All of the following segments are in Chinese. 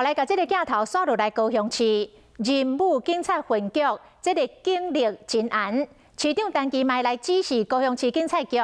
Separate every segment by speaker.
Speaker 1: 来，把这个镜头刷落来高雄市任务警察分局，这个警力真严。市长陈其迈来指示高雄市警察局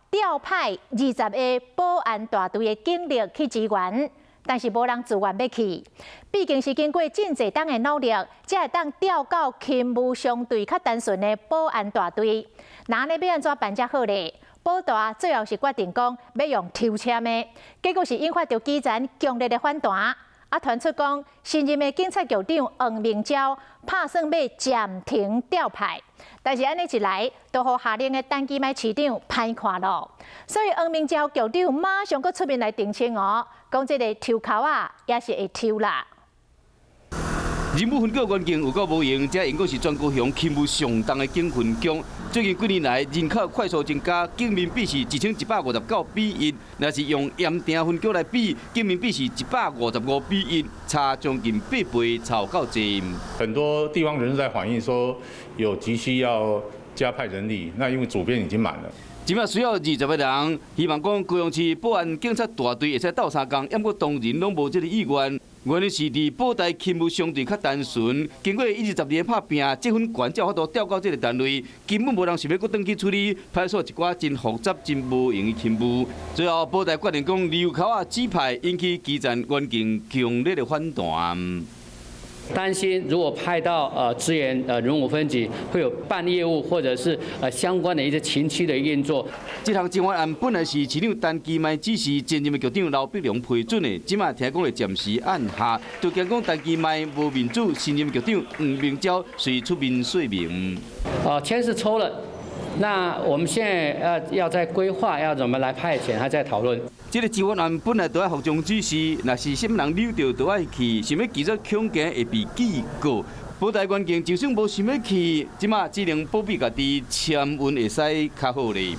Speaker 1: 调派20个保安大队的警力去支援，但是无人自愿要去。毕竟是经过真侪档的努力，才会当调到勤务相对较单纯的保安大队。那呢要安怎办才好咧？保大最后是决定讲要用抽签的，结果是引发到基层强烈的反弹。传出讲新任的警察局长黄明昭打算要暂停调派，但是安尼一来，都互下令的陈其迈市长歹看咯。所以黄明昭局长马上佫出面来澄清哦，讲这个抽扣啊也是会抽啦。
Speaker 2: 任务分局员警有够无用，这因果是全高雄勤务上重的警分局。最近几年来，人口快速增加，警民比是1159比1，若是用盐埕分局来比，警民比是155比1，差将近8倍，超够济。
Speaker 3: 很多地方人士在反映说，有急需要加派人力，那因为主编已经满了。
Speaker 2: 即马需要20个人，希望讲高雄市保安警察大队会使斗相共，不过当然拢无这个意愿。原因是伫保台勤务相对较单纯，经过10年拍拼，这份官才法度调到这个单位，根本无人想要搁转去处理派出所一寡真复杂、真无用的勤务。最后保台决定讲利口啊指派，引起基层员警强烈的反弹。
Speaker 4: 担心如果派到支援人武分局，会有办业务或者是相关的一些情区的运作。
Speaker 2: 这项侦办案本来是市长陈其迈指示前任的局长刘碧龙批准的，即马听讲会暂时按下，就惊讲陈其迈无面子，新任局长黄明昭随出面说明。
Speaker 4: 签是抽了。那我们现在要在规划要怎么来派遣，还在讨论。
Speaker 2: 这个治安案本来都要服从指示，若是什么人溜掉都爱去，想要继续恐惊会被记过。保台员警就算无想要去，即马只能保庇家己签运会使较好咧。